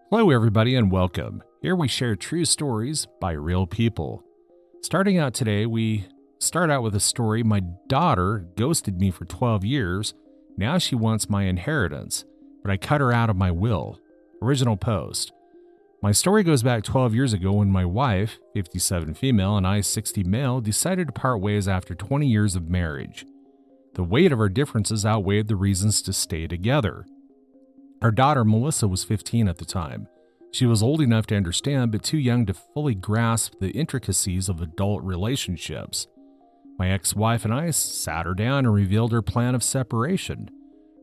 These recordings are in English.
Hello, everybody, and welcome. Here we share true stories by real people. Starting out today, we start out with a story. My daughter ghosted me for 12 years. Now she wants my inheritance, but I cut her out of my will. Original post. My story goes back 12 years ago when my wife, 57 female, and I, 60 male, decided to part ways after 20 years of marriage. The weight of our differences outweighed the reasons to stay together. Our daughter, Melissa, was 15 at the time. She was old enough to understand, but too young to fully grasp the intricacies of adult relationships. My ex-wife and I sat her down and revealed her plan of separation.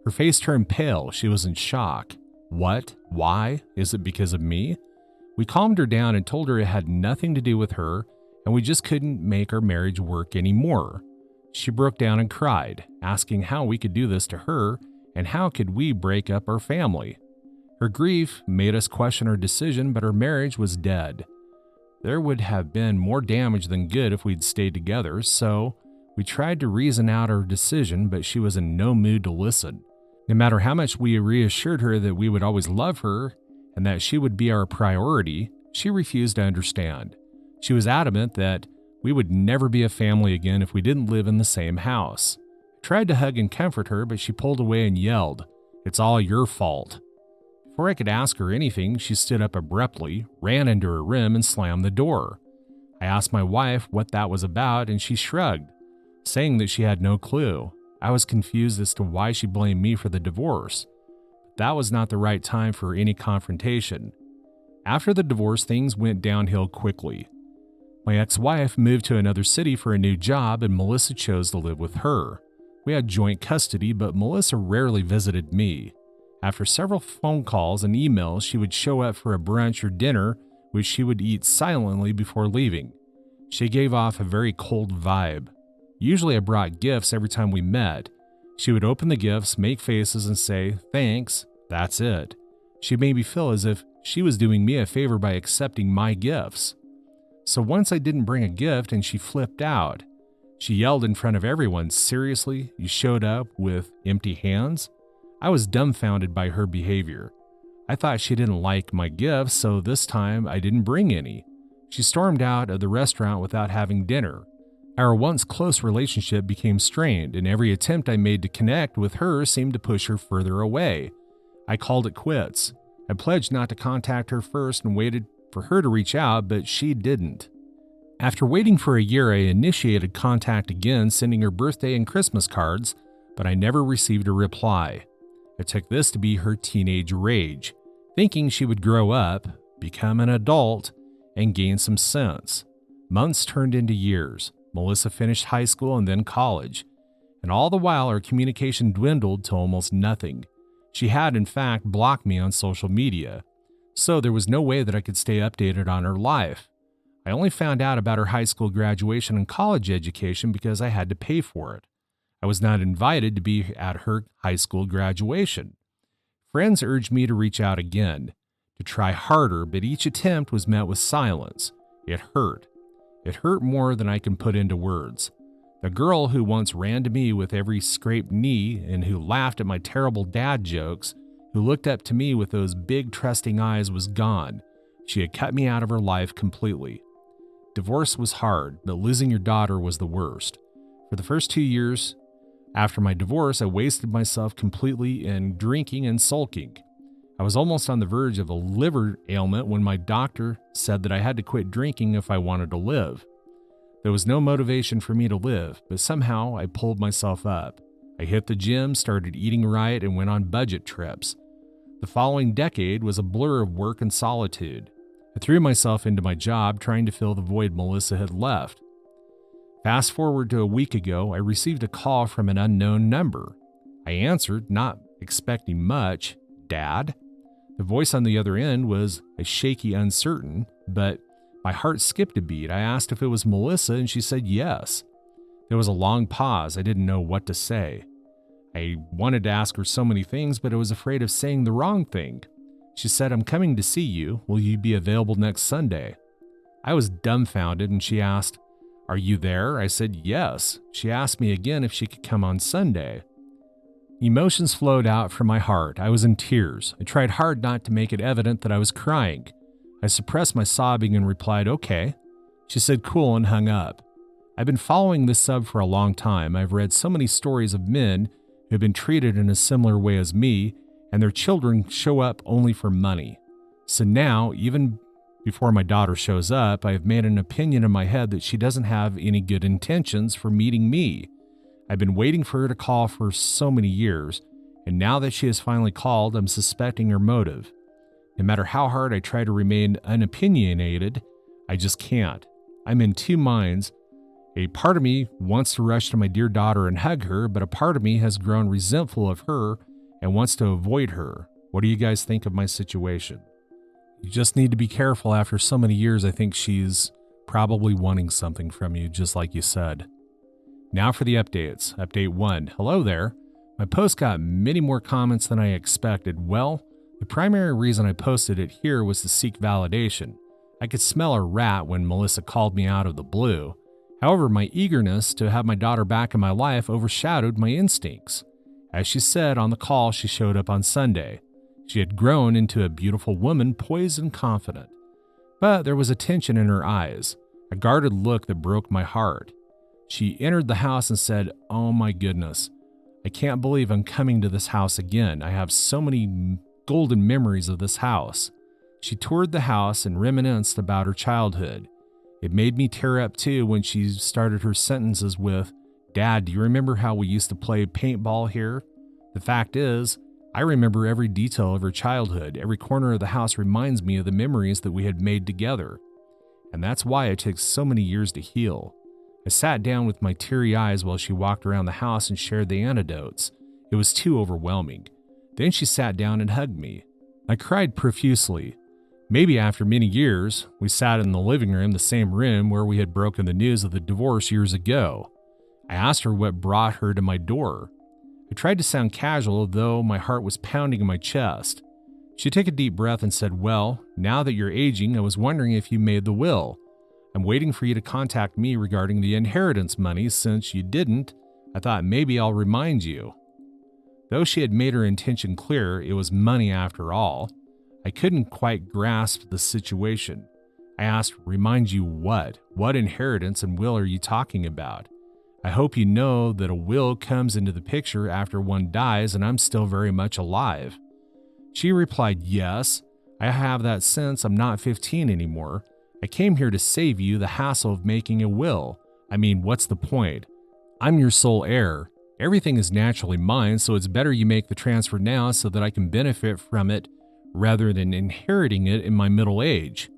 Her face turned pale. She was in shock. What? Why? Is it because of me? We calmed her down and told her it had nothing to do with her, and we just couldn't make our marriage work anymore. She broke down and cried, asking how we could do this to her, and how could we break up our family? Her grief made us question our decision, but our marriage was dead. There would have been more damage than good if we'd stayed together, so we tried to reason out our decision, but she was in no mood to listen. No matter how much we reassured her that we would always love her and that she would be our priority, she refused to understand. She was adamant that we would never be a family again if we didn't live in the same house. Tried to hug and comfort her, but she pulled away and yelled, "It's all your fault." Before I could ask her anything, she stood up abruptly, ran into her room, and slammed the door. I asked my wife what that was about, and she shrugged, saying that she had no clue. I was confused as to why she blamed me for the divorce. That was not the right time for any confrontation. After the divorce, things went downhill quickly. My ex-wife moved to another city for a new job, and Melissa chose to live with her. We had joint custody, but Melissa rarely visited me. After several phone calls and emails, she would show up for a brunch or dinner, which she would eat silently before leaving. She gave off a very cold vibe. Usually I brought gifts every time we met. She would open the gifts, make faces, and say, "Thanks, that's it." She made me feel as if she was doing me a favor by accepting my gifts. So once I didn't bring a gift and she flipped out. She yelled in front of everyone, "Seriously, you showed up with empty hands?" I was dumbfounded by her behavior. I thought she didn't like my gifts, so this time I didn't bring any. She stormed out of the restaurant without having dinner. Our once close relationship became strained, and every attempt I made to connect with her seemed to push her further away. I called it quits. I pledged not to contact her first and waited for her to reach out, but she didn't. After waiting for a year, I initiated contact again, sending her birthday and Christmas cards, but I never received a reply. I took this to be her teenage rage, thinking she would grow up, become an adult, and gain some sense. Months turned into years. Melissa finished high school and then college, and all the while our communication dwindled to almost nothing. She had, in fact, blocked me on social media, so there was no way that I could stay updated on her life. I only found out about her high school graduation and college education because I had to pay for it. I was not invited to be at her high school graduation. Friends urged me to reach out again, to try harder, but each attempt was met with silence. It hurt. It hurt more than I can put into words. The girl who once ran to me with every scraped knee and who laughed at my terrible dad jokes, who looked up to me with those big trusting eyes, was gone. She had cut me out of her life completely. Divorce was hard, but losing your daughter was the worst. For the first 2 years after my divorce, I wasted myself completely in drinking and sulking. I was almost on the verge of a liver ailment when my doctor said that I had to quit drinking if I wanted to live. There was no motivation for me to live, but somehow I pulled myself up. I hit the gym, started eating right, and went on budget trips. The following decade was a blur of work and solitude. I threw myself into my job, trying to fill the void Melissa had left. Fast forward to a week ago, I received a call from an unknown number. I answered, not expecting much. "Dad?" The voice on the other end was a shaky, uncertain, but my heart skipped a beat. I asked if it was Melissa, and she said yes. There was a long pause. I didn't know what to say. I wanted to ask her so many things, but I was afraid of saying the wrong thing. She said, "I'm coming to see you. Will you be available next Sunday?" I was dumbfounded, and she asked, "Are you there?" I said, "Yes." She asked me again if she could come on Sunday. Emotions flowed out from my heart. I was in tears. I tried hard not to make it evident that I was crying. I suppressed my sobbing and replied, "Okay." She said cool and hung up. I've been following this sub for a long time. I've read so many stories of men who have been treated in a similar way as me, and their children show up only for money. So now, even before my daughter shows up, I have made an opinion in my head that she doesn't have any good intentions for meeting me. I've been waiting for her to call for so many years, and now that she has finally called, I'm suspecting her motive. No matter how hard I try to remain unopinionated, I just can't. I'm in two minds. A part of me wants to rush to my dear daughter and hug her, but a part of me has grown resentful of her and wants to avoid her. What do you guys think of my situation? You just need to be careful. After so many years, I think she's probably wanting something from you, just like you said. Now for the updates. Update 1. Hello there. My post got many more comments than I expected. Well, the primary reason I posted it here was to seek validation. I could smell a rat when Melissa called me out of the blue. However, my eagerness to have my daughter back in my life overshadowed my instincts. As she said on the call, she showed up on Sunday. She had grown into a beautiful woman, poised and confident. But there was a tension in her eyes, a guarded look that broke my heart. She entered the house and said, "Oh my goodness, I can't believe I'm coming to this house again. I have so many golden memories of this house." She toured the house and reminisced about her childhood. It made me tear up too when she started her sentences with, "Dad, do you remember how we used to play paintball here?" The fact is, I remember every detail of her childhood. Every corner of the house reminds me of the memories that we had made together. And that's why it took so many years to heal. I sat down with my teary eyes while she walked around the house and shared the anecdotes. It was too overwhelming. Then she sat down and hugged me. I cried profusely. Maybe after many years, we sat in the living room, the same room where we had broken the news of the divorce years ago. I asked her what brought her to my door. I tried to sound casual, though my heart was pounding in my chest. She took a deep breath and said, "Well, now that you're aging, I was wondering if you made the will. I'm waiting for you to contact me regarding the inheritance money. Since you didn't, I thought maybe I'll remind you." Though she had made her intention clear, it was money after all. I couldn't quite grasp the situation. I asked, "Remind you what? What inheritance and will are you talking about? I hope you know that a will comes into the picture after one dies and I'm still very much alive." She replied, "Yes, I have that since I'm not 15 anymore. I came here to save you the hassle of making a will. I mean, what's the point? I'm your sole heir. Everything is naturally mine, so it's better you make the transfer now so that I can benefit from it rather than inheriting it in my middle age.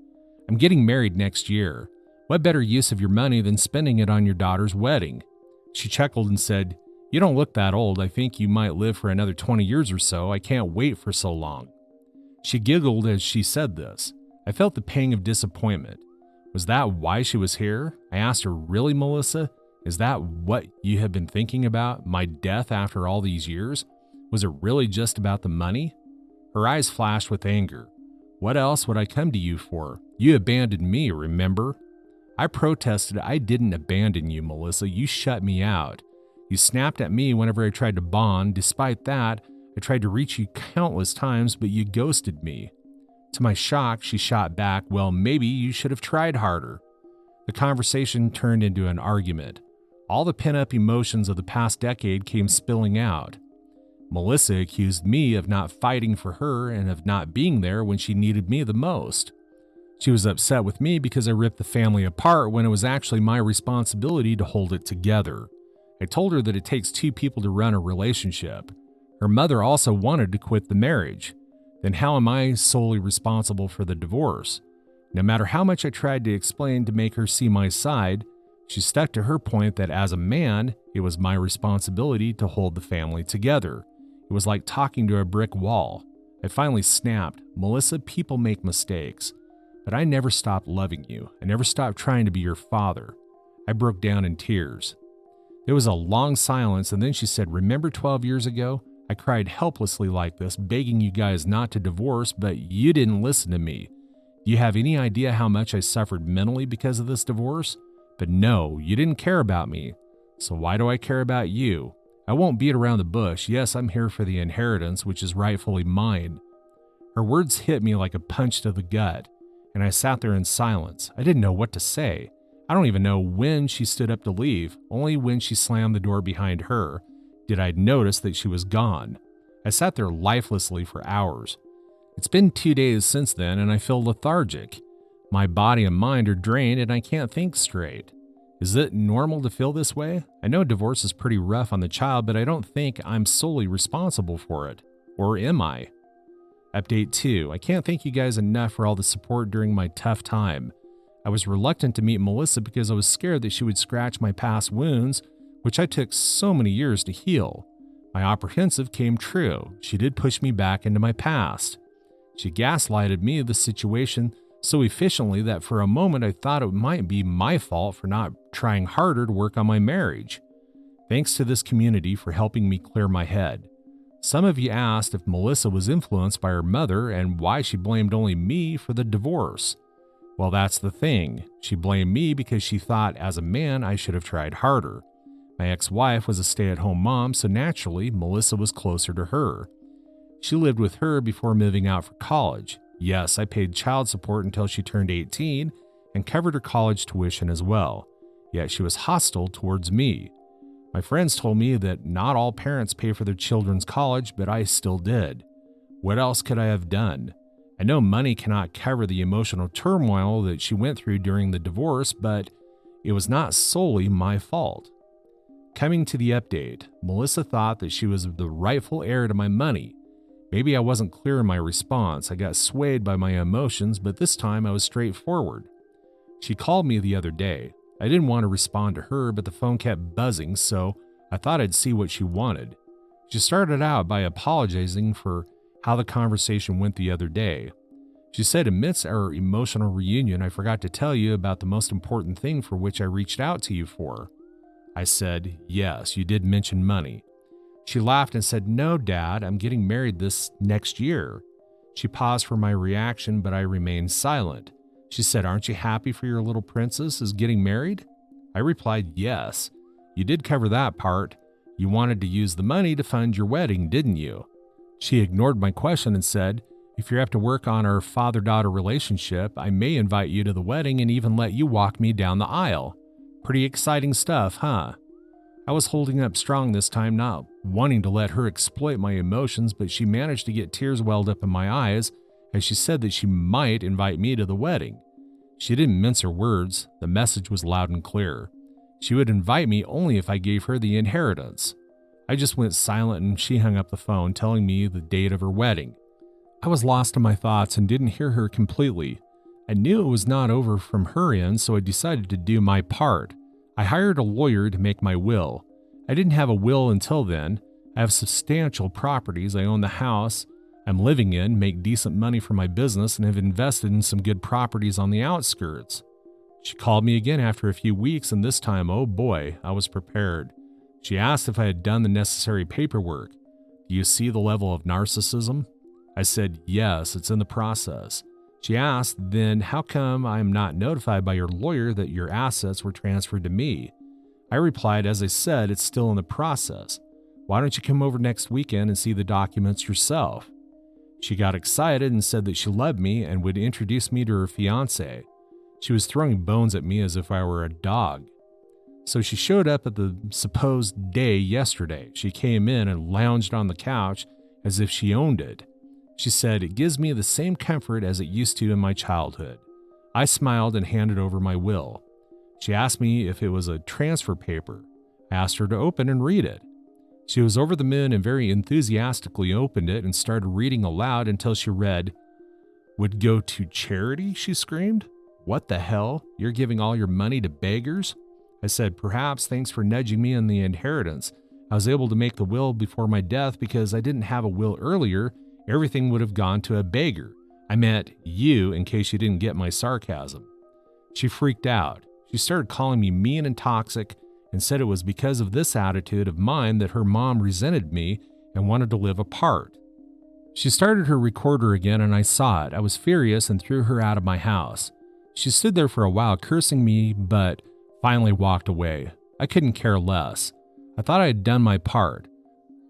I'm getting married next year. What better use of your money than spending it on your daughter's wedding?" She chuckled and said, "You don't look that old. I think you might live for another 20 years or so. I can't wait for so long." She giggled as she said this. I felt the pang of disappointment. Was that why she was here? I asked her, "Really, Melissa? Is that what you have been thinking about? My death after all these years? Was it really just about the money?" Her eyes flashed with anger. "What else would I come to you for? You abandoned me, remember?" I protested. "I didn't abandon you, Melissa. You shut me out. You snapped at me whenever I tried to bond. Despite that, I tried to reach you countless times, but you ghosted me." To my shock, she shot back, "Well, maybe you should have tried harder." The conversation turned into an argument. All the pent-up emotions of the past decade came spilling out. Melissa accused me of not fighting for her and of not being there when she needed me the most. She was upset with me because I ripped the family apart when it was actually my responsibility to hold it together. I told her that it takes two people to run a relationship. Her mother also wanted to quit the marriage. Then how am I solely responsible for the divorce? No matter how much I tried to explain to make her see my side, she stuck to her point that as a man, it was my responsibility to hold the family together. It was like talking to a brick wall. I finally snapped, "Melissa, people make mistakes. But I never stopped loving you. I never stopped trying to be your father." I broke down in tears. There was a long silence, and then she said, "Remember 12 years ago? I cried helplessly like this, begging you guys not to divorce, but you didn't listen to me. Do you have any idea how much I suffered mentally because of this divorce? But no, you didn't care about me. So why do I care about you? I won't beat around the bush. Yes, I'm here for the inheritance, which is rightfully mine." Her words hit me like a punch to the gut, and I sat there in silence. I didn't know what to say. I don't even know when she stood up to leave. Only when she slammed the door behind her did I notice that she was gone. I sat there lifelessly for hours. It's been 2 days since then, and I feel lethargic. My body and mind are drained, and I can't think straight. Is it normal to feel this way? I know divorce is pretty rough on the child, but I don't think I'm solely responsible for it. Or am I? Update 2. I can't thank you guys enough for all the support during my tough time. I was reluctant to meet Melissa because I was scared that she would scratch my past wounds, which I took so many years to heal. My apprehensive came true. She did push me back into my past. She gaslighted me the situation so efficiently that for a moment I thought it might be my fault for not trying harder to work on my marriage. Thanks to this community for helping me clear my head. Some of you asked if Melissa was influenced by her mother and why she blamed only me for the divorce. Well, that's the thing. She blamed me because she thought as a man I should have tried harder. My ex-wife was a stay-at-home mom, so naturally Melissa was closer to her. She lived with her before moving out for college. Yes, I paid child support until she turned 18 and covered her college tuition as well. Yet she was hostile towards me. My friends told me that not all parents pay for their children's college, but I still did. What else could I have done? I know money cannot cover the emotional turmoil that she went through during the divorce, but it was not solely my fault. Coming to the update, Melissa thought that she was the rightful heir to my money. Maybe I wasn't clear in my response. I got swayed by my emotions, but this time I was straightforward. She called me the other day. I didn't want to respond to her, but the phone kept buzzing, so I thought I'd see what she wanted. She started out by apologizing for how the conversation went the other day. She said, "Amidst our emotional reunion, I forgot to tell you about the most important thing for which I reached out to you for." I said, "Yes, you did mention money." She laughed and said, "No, Dad, I'm getting married this next year." She paused for my reaction, but I remained silent. She said, "Aren't you happy for your little princess is getting married?" I replied, "Yes. You did cover that part. You wanted to use the money to fund your wedding, didn't you?" She ignored my question and said, "If you're up to work on our father-daughter relationship, I may invite you to the wedding and even let you walk me down the aisle. Pretty exciting stuff, huh?" I was holding up strong this time, not wanting to let her exploit my emotions, but she managed to get tears welled up in my eyes as she said that she might invite me to the wedding. She didn't mince her words. The message was loud and clear. She would invite me only if I gave her the inheritance. I just went silent and she hung up the phone, telling me the date of her wedding. I was lost in my thoughts and didn't hear her completely. I knew it was not over from her end, so I decided to do my part. I hired a lawyer to make my will. I didn't have a will until then. I have substantial properties. I own the house I'm living in, make decent money for my business, and have invested in some good properties on the outskirts. She called me again after a few weeks, and this time, oh boy, I was prepared. She asked if I had done the necessary paperwork. "Do you see the level of narcissism?" I said, "Yes, it's in the process." She asked, "Then how come I am not notified by your lawyer that your assets were transferred to me?" I replied, "As I said, it's still in the process. Why don't you come over next weekend and see the documents yourself?" She got excited and said that she loved me and would introduce me to her fiancé. She was throwing bones at me as if I were a dog. So she showed up at the supposed day yesterday. She came in and lounged on the couch as if she owned it. She said, "It gives me the same comfort as it used to in my childhood." I smiled and handed over my will. She asked me if it was a transfer paper. I asked her to open and read it. She was over the moon and very enthusiastically opened it and started reading aloud until she read, "Would go to charity?" she screamed. "What the hell? You're giving all your money to beggars?" I said, "Perhaps thanks for nudging me on the inheritance. I was able to make the will before my death because I didn't have a will earlier. Everything would have gone to a beggar. I meant you, in case you didn't get my sarcasm." She freaked out. She started calling me mean and toxic and said it was because of this attitude of mine that her mom resented me and wanted to live apart. She started her recorder again and I saw it. I was furious and threw her out of my house. She stood there for a while cursing me, but finally walked away. I couldn't care less. I thought I had done my part.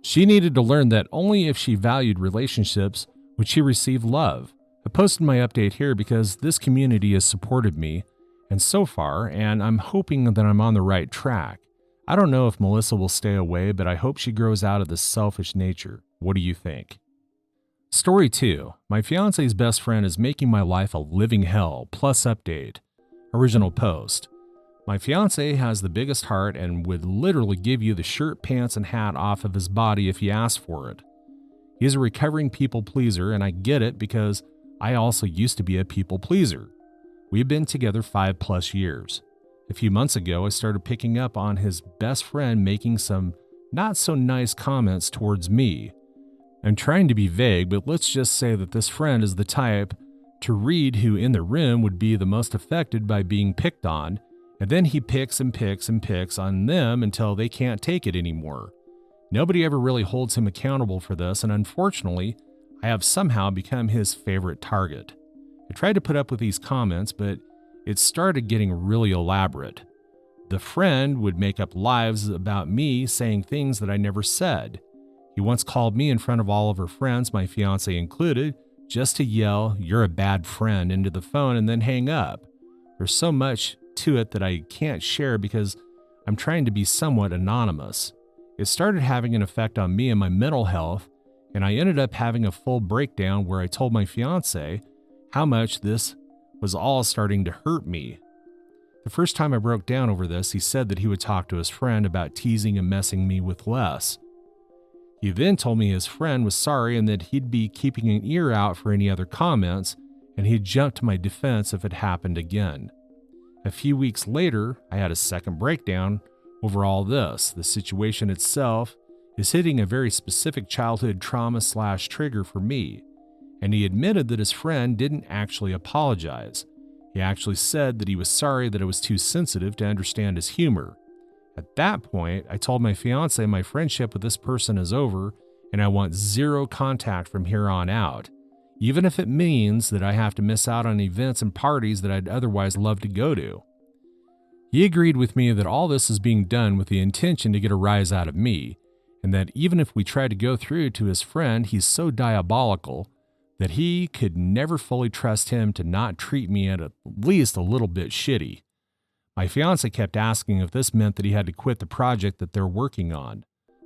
She needed to learn that only if she valued relationships would she receive love. I posted my update here because this community has supported me, and so far, and I'm hoping that I'm on the right track. I don't know if Melissa will stay away, but I hope she grows out of this selfish nature. What do you think? Story 2. My fiance's best friend is making my life a living hell, plus update. Original post. My fiance has the biggest heart and would literally give you the shirt, pants, and hat off of his body if you asked for it. He is a recovering people pleaser, and I get it because I also used to be a people pleaser. We've been together 5+ years. A few months ago, I started picking up on his best friend making some not so nice comments towards me. I'm trying to be vague, but let's just say that this friend is the type to read who in the room would be the most affected by being picked on, and then he picks and picks and picks on them until they can't take it anymore. Nobody ever really holds him accountable for this, and unfortunately, I have somehow become his favorite target. I tried to put up with these comments, but it started getting really elaborate. The friend would make up lies about me saying things that I never said. He once called me in front of all of her friends, my fiance included, just to yell, "You're a bad friend," into the phone and then hang up. There's so much to it that I can't share because I'm trying to be somewhat anonymous. It started having an effect on me and my mental health, and I ended up having a full breakdown where I told my fiance how much this was all starting to hurt me. The first time I broke down over this, he said that he would talk to his friend about teasing and messing me with less. He then told me his friend was sorry and that he'd be keeping an ear out for any other comments, and he'd jump to my defense if it happened again. A few weeks later, I had a second breakdown over all this. The situation itself is hitting a very specific childhood trauma/trigger for me, and he admitted that his friend didn't actually apologize. He actually said that he was sorry that I was too sensitive to understand his humor. At that point, I told my fiance my friendship with this person is over and I want zero contact from here on out, even if it means that I have to miss out on events and parties that I'd otherwise love to go to. He agreed with me that all this is being done with the intention to get a rise out of me, and that even if we try to go through to his friend, he's so diabolical that he could never fully trust him to not treat me at least a little bit shitty. My fiance kept asking if this meant that he had to quit the project that they're working on.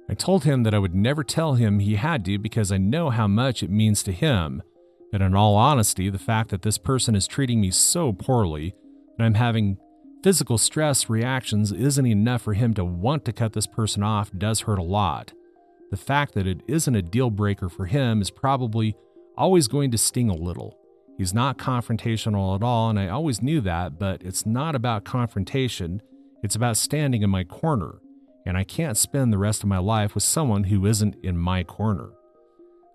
I told him that I would never tell him he had to because I know how much it means to him, but in all honesty, the fact that this person is treating me so poorly and I'm having physical stress reactions isn't enough for him to want to cut this person off does hurt a lot. The fact that it isn't a deal breaker for him is probably always going to sting a little. He's not confrontational at all, and I always knew that, but it's not about confrontation. It's about standing in my corner, and I can't spend the rest of my life with someone who isn't in my corner.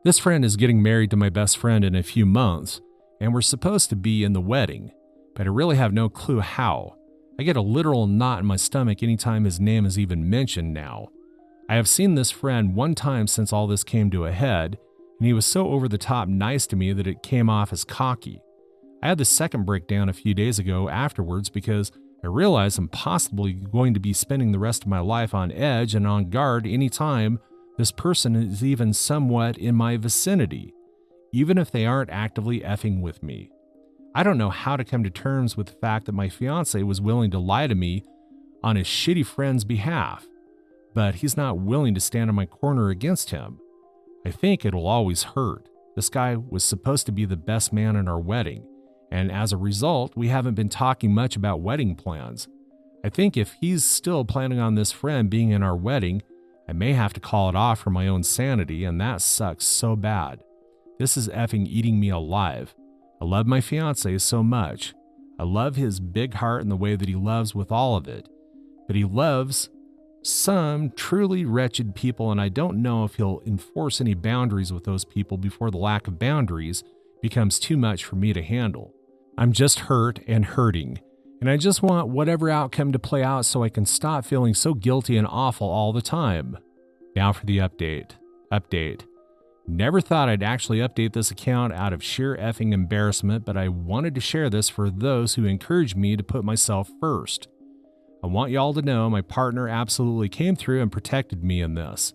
This friend is getting married to my best friend in a few months, and we're supposed to be in the wedding, but I really have no clue how. I get a literal knot in my stomach anytime his name is even mentioned now. I have seen this friend one time since all this came to a head, and he was so over the top nice to me that it came off as cocky. I had the second breakdown a few days ago afterwards because I realized I'm possibly going to be spending the rest of my life on edge and on guard anytime this person is even somewhat in my vicinity, even if they aren't actively effing with me. I don't know how to come to terms with the fact that my fiance was willing to lie to me on his shitty friend's behalf, but he's not willing to stand in my corner against him. I think it'll always hurt. This guy was supposed to be the best man in our wedding, and as a result, we haven't been talking much about wedding plans. I think if he's still planning on this friend being in our wedding, I may have to call it off for my own sanity, and that sucks so bad. This is effing eating me alive. I love my fiance so much. I love his big heart and the way that he loves with all of it, but he loves some truly wretched people, and I don't know if he'll enforce any boundaries with those people before the lack of boundaries becomes too much for me to handle. I'm just hurt and hurting, and I just want whatever outcome to play out so I can stop feeling so guilty and awful all the time. Now for the update. Never thought I'd actually update this account out of sheer effing embarrassment, but I wanted to share this for those who encouraged me to put myself first. I want y'all to know my partner absolutely came through and protected me in this.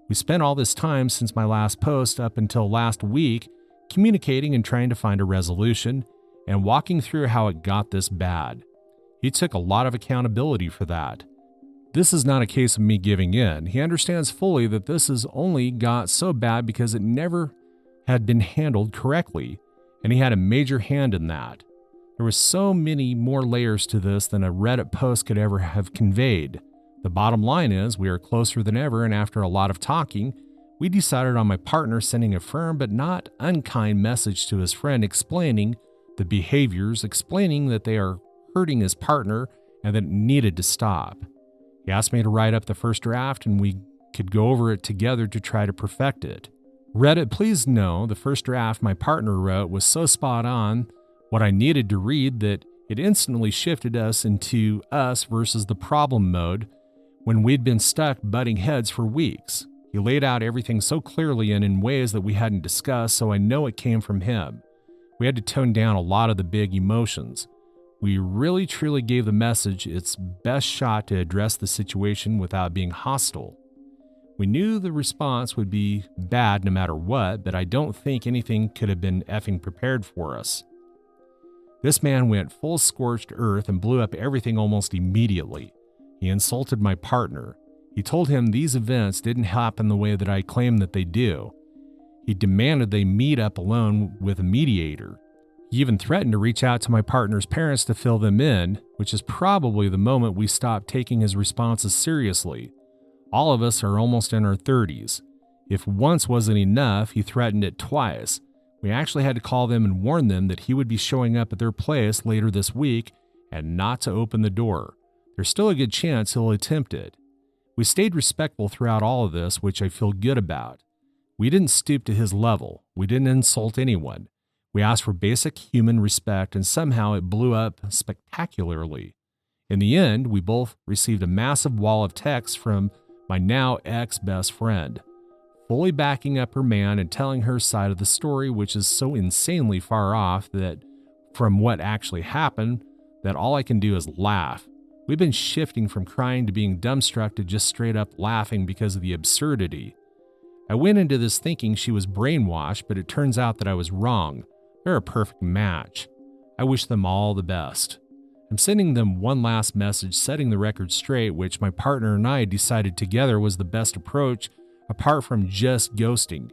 We spent all this time since my last post up until last week communicating and trying to find a resolution and walking through how it got this bad. He took a lot of accountability for that. This is not a case of me giving in. He understands fully that this has only got so bad because it never had been handled correctly, and he had a major hand in that. There were so many more layers to this than a Reddit post could ever have conveyed. The bottom line is we are closer than ever, and after a lot of talking, we decided on my partner sending a firm but not unkind message to his friend explaining the behaviors, explaining that they are hurting his partner and that it needed to stop. He asked me to write up the first draft and we could go over it together to try to perfect it. Reddit, please know the first draft my partner wrote was so spot on what I needed to read that it instantly shifted us into us versus the problem mode when we'd been stuck butting heads for weeks. He laid out everything so clearly and in ways that we hadn't discussed, so I know it came from him. We had to tone down a lot of the big emotions. We really truly gave the message its best shot to address the situation without being hostile. We knew the response would be bad no matter what, but I don't think anything could have been effing prepared for us. This man went full scorched earth and blew up everything almost immediately. He insulted my partner. He told him these events didn't happen the way that I claimed that they do. He demanded they meet up alone with a mediator. He even threatened to reach out to my partner's parents to fill them in, which is probably the moment we stopped taking his responses seriously. All of us are almost in our 30s. If once wasn't enough, he threatened it twice. We actually had to call them and warn them that he would be showing up at their place later this week and not to open the door. There's still a good chance he'll attempt it. We stayed respectful throughout all of this, which I feel good about. We didn't stoop to his level. We didn't insult anyone. We asked for basic human respect, and somehow it blew up spectacularly. In the end, we both received a massive wall of texts from my now ex-best friend, fully backing up her man and telling her side of the story, which is so insanely far off that from what actually happened that all I can do is laugh. We've been shifting from crying to being dumbstruck to just straight up laughing because of the absurdity. I went into this thinking she was brainwashed, but it turns out that I was wrong. They're a perfect match. I wish them all the best. I'm sending them one last message setting the record straight, which my partner and I decided together was the best approach apart from just ghosting.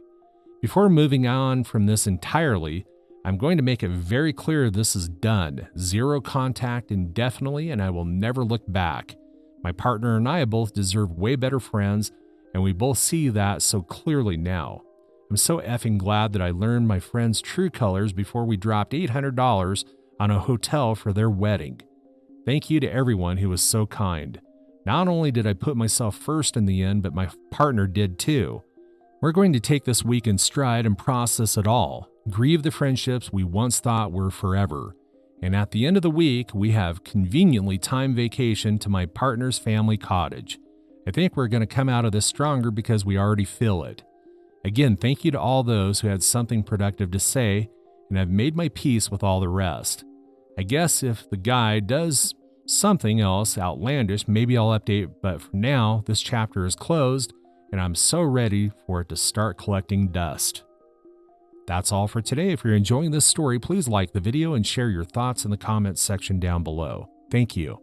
Before moving on from this entirely, I'm going to make it very clear this is done. Zero contact indefinitely, and I will never look back. My partner and I both deserve way better friends, and we both see that so clearly now. I'm so effing glad that I learned my friend's true colors before we dropped $800 on a hotel for their wedding. Thank you to everyone who was so kind. Not only did I put myself first in the end, but my partner did too. We're going to take this week in stride and process it all, grieve the friendships we once thought were forever. And at the end of the week, we have conveniently timed vacation to my partner's family cottage. I think we're going to come out of this stronger because we already feel it. Again, thank you to all those who had something productive to say, and I've made my peace with all the rest. I guess if the guy does something else outlandish, maybe I'll update, but for now, this chapter is closed, and I'm so ready for it to start collecting dust. That's all for today. If you're enjoying this story, please like the video and share your thoughts in the comments section down below. Thank you.